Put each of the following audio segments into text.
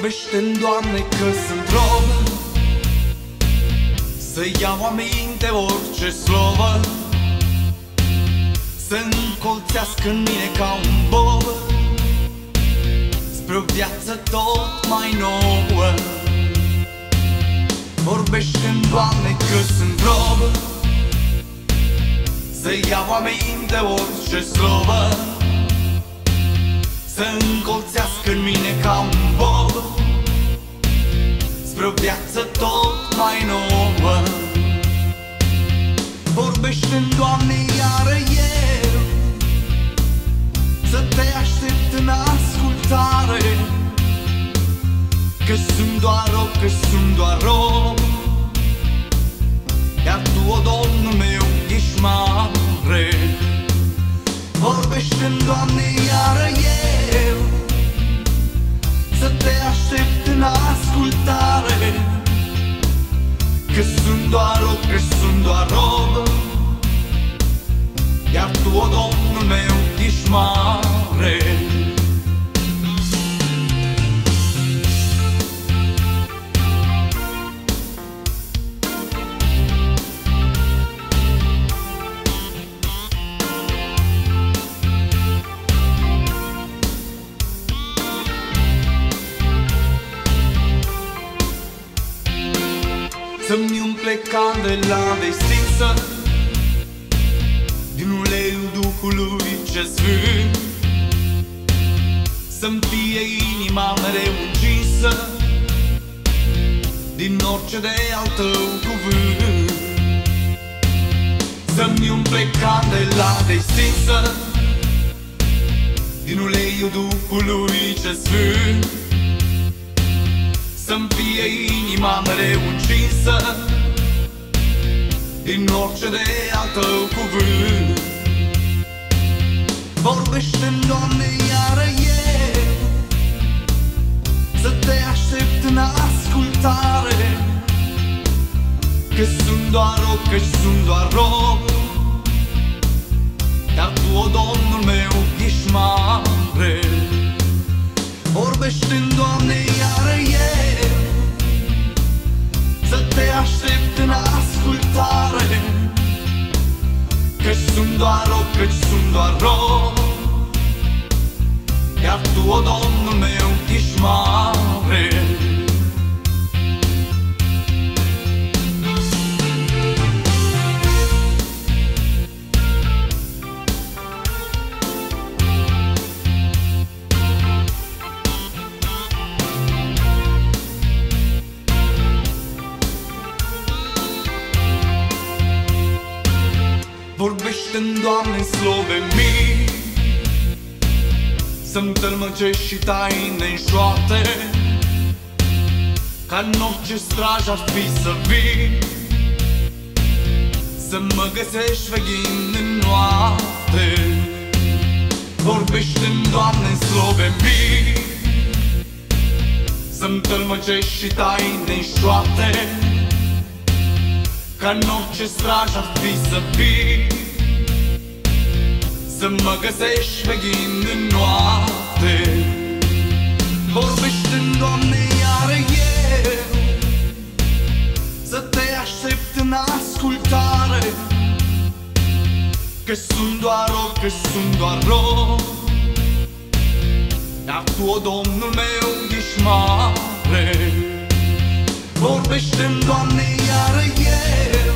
Vorbește-mi, Doamne, că sunt rob, să iau aminte orice slovă, să încolțească în mine ca un bob spre o viață tot mai nouă. Vorbește-mi, Doamne, că sunt rob, să iau aminte orice slovă, să încolțească în mine ca un bob spre o viață tot mai nouă. Vorbește-mi, Doamne, iară eu să te aștept în ascultare, că sunt doar rob, că sunt doar rob, iar Tu, o Domnul meu, ești mare. Vorbește-mi, Doamne, iară eu să te aștept în ascultare, că sunt doar rob, că sunt doar rob, iar Tu, o Domnul meu, ești mare. Să-mi umple candela de stinsă din uleiul Duhului ce sfânt, să-mi fie inima mereu încisă din orice de al Tău cuvânt. Să-mi umple candela de stinsă din uleiul Duhului ce sfânt, să-mi fie inima mereu încinsă din orice de al Tău cuvânt. Vorbește-mi, Doamne, iară eu să te aștept în ascultare, că sunt doar rob, că sunt doar rob, dar Tu, o Domnul meu, ești mare. Vorbește-mi, Doamne, iară eu să te aștept în ascultare, că sunt doar rob, că sunt doar rob, iar Tu, o Domnul meu, ești mare. Vorbește-mi, Doamne, slove mii, să-mi tălmăcești și taine în șoapte, ca în orice straj ar fi să vii, să mă găsești veghind în noapte. Vorbește-mi, Doamne, slove mii, să-mi tălmăcești și taine în șoapte, ca în orice straj ar fi să fii, să mă găsești veghind în noapte. Vorbește-mi, Doamne, iară eu să te aștept în ascultare, că sunt doar rob, că sunt doar rob, dar Tu, o Domnul meu, ești mare. Vorbește-mi, Doamne, iară eu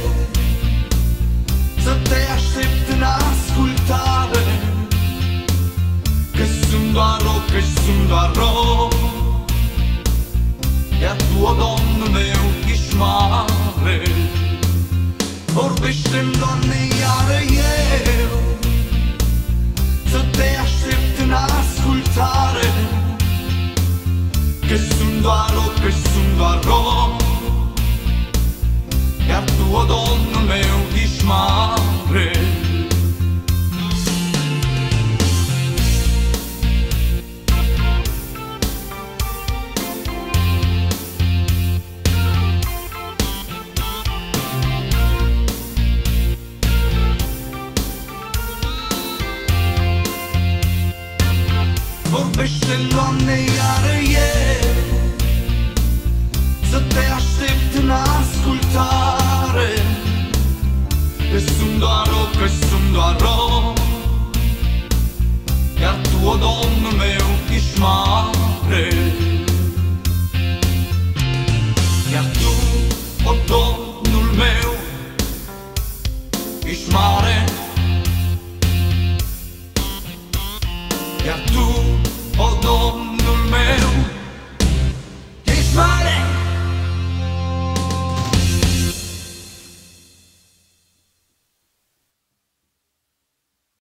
să te aștept în ascultare, că sunt doar rob, că sunt doar rob, iar Tu, o Domnul meu, ești mare. Vorbește-mi, Doamne, iară eu să te aștept în ascultare, că sunt doar rob, că sunt doar rob, iar Tu, o Domnul meu, ești mare.